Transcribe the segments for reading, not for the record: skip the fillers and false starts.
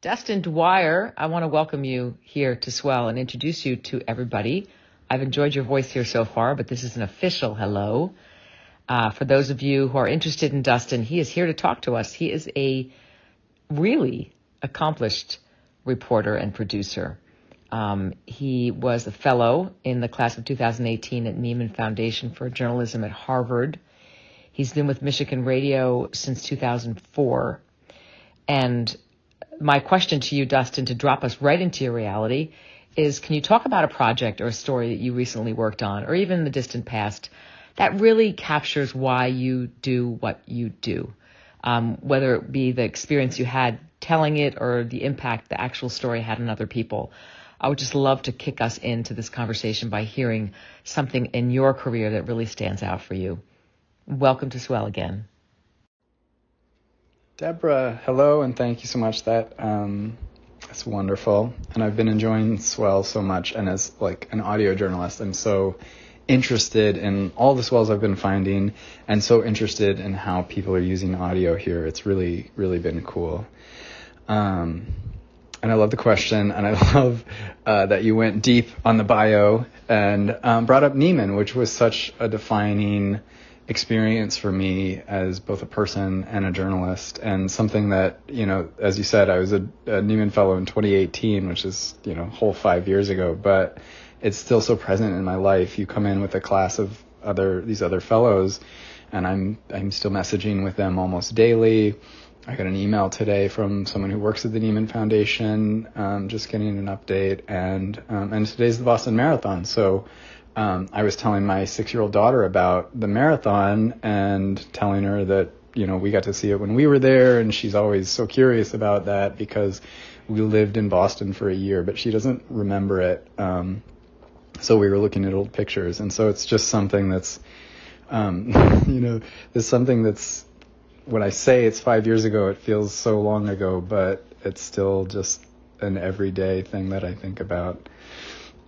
Dustin Dwyer, I want to welcome you here to Swell and introduce you to everybody. I've enjoyed your voice here so far, but this is an official hello. For those of you who are interested in Dustin, he is here to talk to us. He is a really accomplished reporter and producer. He was a fellow in the class of 2018 at Nieman Foundation for Journalism at Harvard. He's been with Michigan Radio since 2004. And my question to you, Dustin, to drop us right into your reality is, can you talk about a project or a story that you recently worked on, or even in the distant past, that really captures why you do what you do, whether it be the experience you had telling it or the impact the actual story had on other people? I would just love to kick us into this conversation by hearing something in your career that really stands out for you. Welcome to Swell again. Deborah, hello, and thank you so much. That's wonderful. And I've been enjoying Swell so much. And as like an audio journalist, I'm so interested in all the swells I've been finding and so interested in how people are using audio here. It's really, really been cool. And I love the question, and I love that you went deep on the bio and brought up Nieman, which was such a defining experience for me as both a person and a journalist, and something that, as you said, I was a Nieman Fellow in 2018, which is, a whole 5 years ago, but it's still so present in my life. You come in with a class of these other fellows, and I'm still messaging with them almost daily. I got an email today from someone who works at the Nieman Foundation, just getting an update, and today's the Boston Marathon, so I was telling my 6-year-old daughter about the marathon and telling her that, we got to see it when we were there. And she's always so curious about that because we lived in Boston for a year, but she doesn't remember it. So we were looking at old pictures. And so it's just something that's, there's something that's, when I say it's 5 years ago, it feels so long ago, but it's still just an everyday thing that I think about.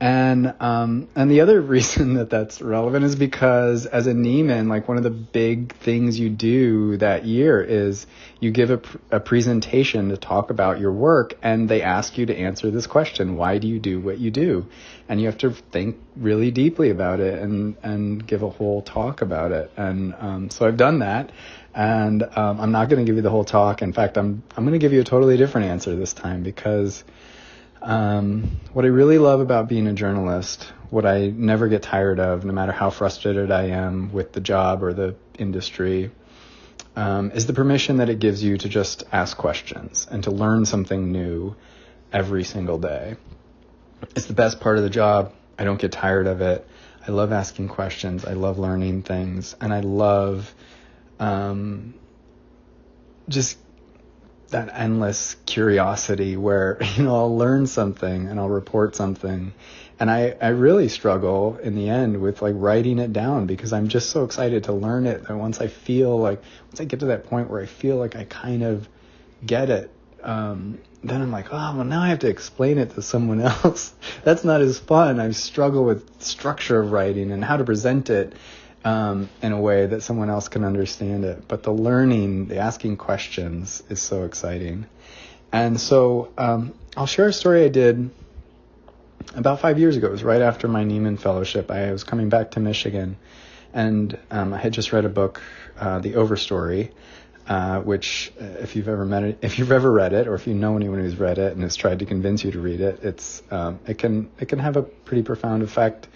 And the other reason that that's relevant is because as a Nieman, like one of the big things you do that year is you give a presentation to talk about your work, and they ask you to answer this question: why do you do what you do? And you have to think really deeply about it and give a whole talk about it. And so I've done that, and I'm not going to give you the whole talk. In fact, I'm going to give you a totally different answer this time, because what I really love about being a journalist, what I never get tired of, no matter how frustrated I am with the job or the industry, is the permission that it gives you to just ask questions and to learn something new every single day. It's the best part of the job. I don't get tired of it. I love asking questions. I love learning things. And I love just that endless curiosity where, I'll learn something and I'll report something. And I really struggle in the end with like writing it down, because I'm just so excited to learn it that once I get to that point where I feel like I kind of get it, then I'm like, oh, well, now I have to explain it to someone else. That's not as fun. I struggle with structure of writing and how to present it in a way that someone else can understand it. But the learning, the asking questions is so exciting. And so I'll share a story I did about 5 years ago. It was right after my Nieman Fellowship. I was coming back to Michigan, and I had just read a book, The Overstory, which if you've ever read it, or if you know anyone who's read it and has tried to convince you to read it, it can have a pretty profound effect.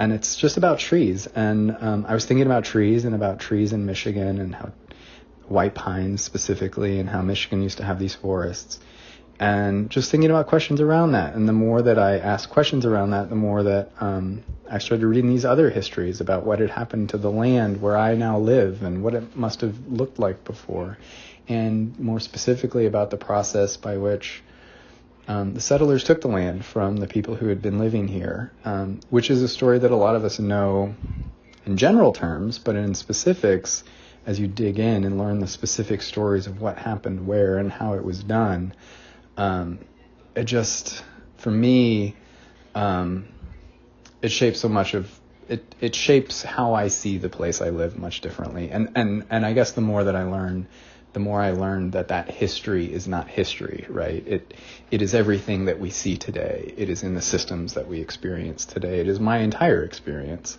And it's just about trees. And I was thinking about trees and about trees in Michigan, and how white pines specifically, and how Michigan used to have these forests. And just thinking about questions around that. And the more that I asked questions around that, the more that I started reading these other histories about what had happened to the land where I now live and what it must have looked like before. And more specifically about the process by which the settlers took the land from the people who had been living here, which is a story that a lot of us know in general terms, but in specifics, as you dig in and learn the specific stories of what happened where and how it was done, it just, for me, it shapes so much of it shapes how I see the place I live much differently. And I guess the more that I learn, the more I learned that history is not history, right? It is everything that we see today. It is in the systems that we experience today. It is my entire experience.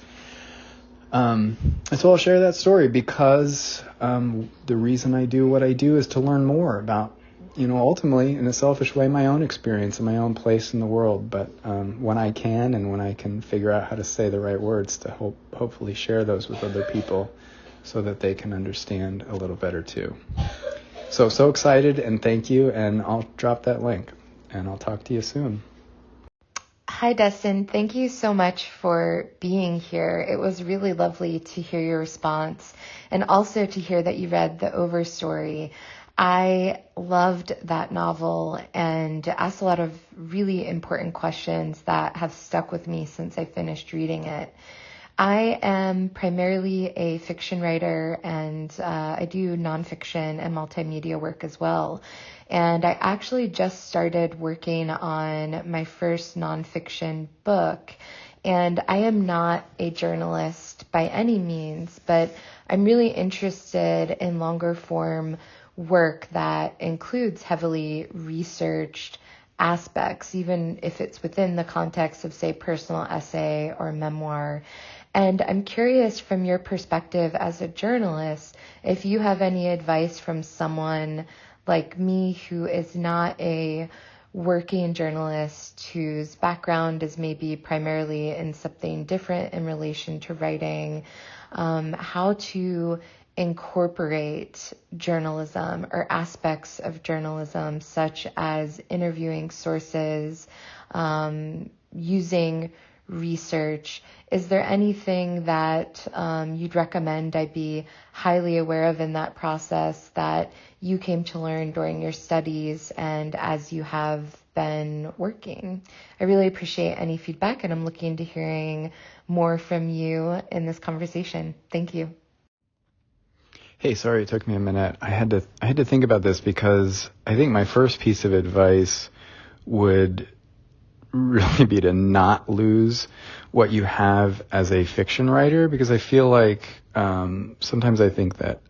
And so I'll share that story because the reason I do what I do is to learn more about, ultimately, in a selfish way, my own experience and my own place in the world. But when I can and when I can figure out how to say the right words to hopefully share those with other people so that they can understand a little better too. So excited, and thank you, and I'll drop that link, and I'll talk to you soon. Hi, Dustin. Thank you so much for being here. It was really lovely to hear your response and also to hear that you read The Overstory. I loved that novel and asked a lot of really important questions that have stuck with me since I finished reading it. I am primarily a fiction writer, and I do nonfiction and multimedia work as well. And I actually just started working on my first nonfiction book. And I am not a journalist by any means, but I'm really interested in longer form work that includes heavily researched aspects, even if it's within the context of, say, personal essay or memoir. And I'm curious, from your perspective as a journalist, if you have any advice from someone like me who is not a working journalist, whose background is maybe primarily in something different in relation to writing, how to incorporate journalism or aspects of journalism, such as interviewing sources, using research. Is there anything that you'd recommend I be highly aware of in that process that you came to learn during your studies and as you have been working? I really appreciate any feedback, and I'm looking to hearing more from you in this conversation. Thank you. Hey, sorry it took me a minute. I had to think about this because I think my first piece of advice would really be to not lose what you have as a fiction writer, because I feel like sometimes I think that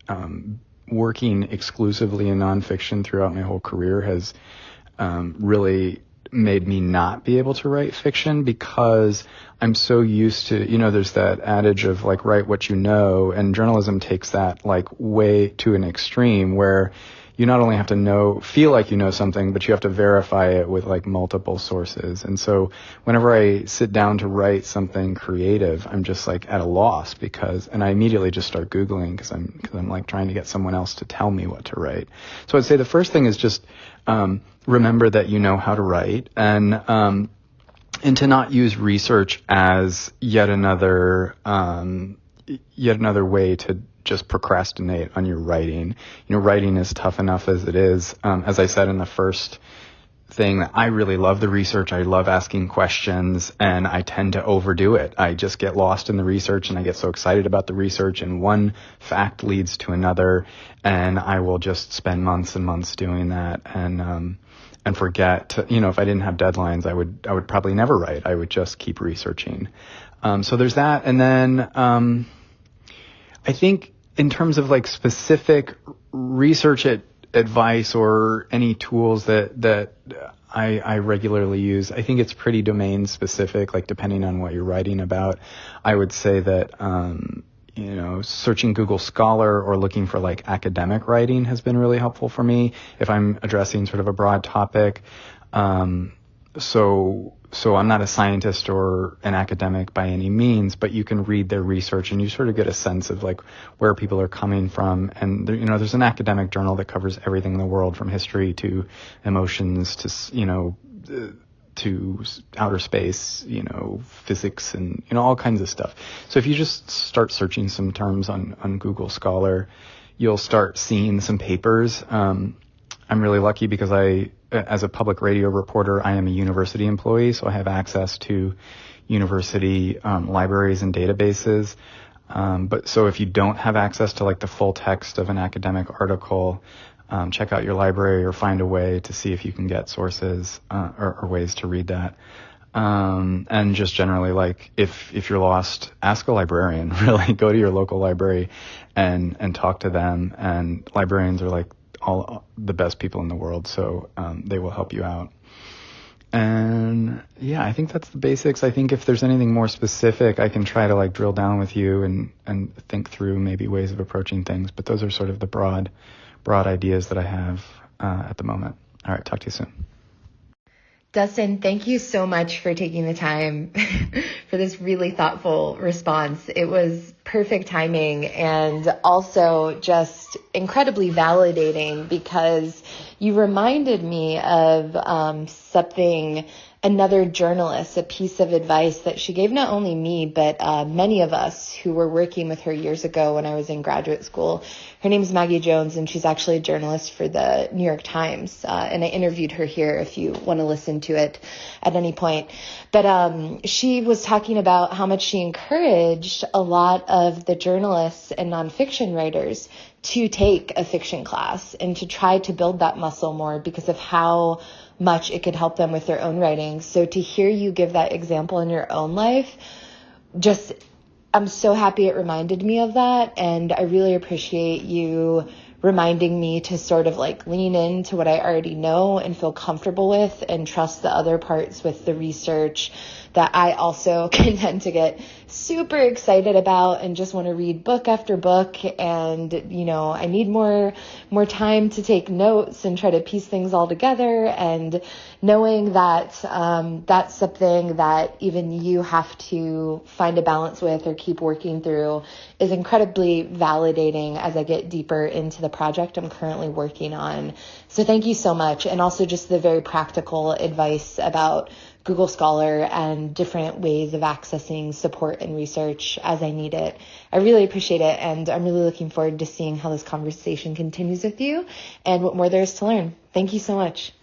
working exclusively in nonfiction throughout my whole career has really made me not be able to write fiction, because I'm so used to, there's that adage of like, write what you know, and journalism takes that like way to an extreme where you not only have to feel like you know something, but you have to verify it with like multiple sources. And so whenever I sit down to write something creative, I'm just like at a loss and I immediately just start Googling because I'm like trying to get someone else to tell me what to write. So I'd say the first thing is just, remember that you know how to write, and to not use research as yet another way to just procrastinate on your writing. Writing is tough enough as it is. As I said in the first thing, that I really love the research. I love asking questions, and I tend to overdo it. I just get lost in the research, and I get so excited about the research, and one fact leads to another, and I will just spend months and months doing that, and forget to, if I didn't have deadlines, I would probably never write. I would just keep researching. So there's that. And then, I think in terms of like specific research advice or any tools that I regularly use, I think it's pretty domain specific, like depending on what you're writing about. I would say that, searching Google Scholar or looking for like academic writing has been really helpful for me if I'm addressing sort of a broad topic. So I'm not a scientist or an academic by any means, but you can read their research and you sort of get a sense of like where people are coming from. And there, there's an academic journal that covers everything in the world, from history to emotions to outer space, physics and, all kinds of stuff. So if you just start searching some terms on Google Scholar, you'll start seeing some papers. I'm really lucky because as a public radio reporter, I am a university employee, so I have access to university libraries and databases. But so if you don't have access to like the full text of an academic article, check out your library or find a way to see if you can get sources or ways to read that. And just generally, like if you're lost, ask a librarian. Really, go to your local library and talk to them. And librarians are like all the best people in the world, so they will help you out. And yeah, I think that's the basics. I think if there's anything more specific, I can try to like drill down with you and think through maybe ways of approaching things. But those are sort of the broad ideas that I have at the moment. All right, talk to you soon. Dustin, thank you so much for taking the time for this really thoughtful response. It was perfect timing and also just incredibly validating, because you reminded me of something, another journalist, a piece of advice that she gave not only me, but many of us who were working with her years ago when I was in graduate school. Her name's Maggie Jones, and she's actually a journalist for the New York Times. And I interviewed her here if you want to listen to it at any point. But she was talking about how much she encouraged a lot of the journalists and nonfiction writers to take a fiction class and to try to build that muscle more because of how much it could help them with their own writing. So to hear you give that example in your own life, I'm so happy it reminded me of that. And I really appreciate you reminding me to sort of like lean into what I already know and feel comfortable with and trust the other parts with the research that I also can tend to get super excited about and just want to read book after book. And, you know, I need more time to take notes and try to piece things all together. And knowing that that's something that even you have to find a balance with or keep working through is incredibly validating as I get deeper into the project I'm currently working on. So thank you so much. And also just the very practical advice about Google Scholar and different ways of accessing support and research as I need it. I really appreciate it, and I'm really looking forward to seeing how this conversation continues with you and what more there is to learn. Thank you so much.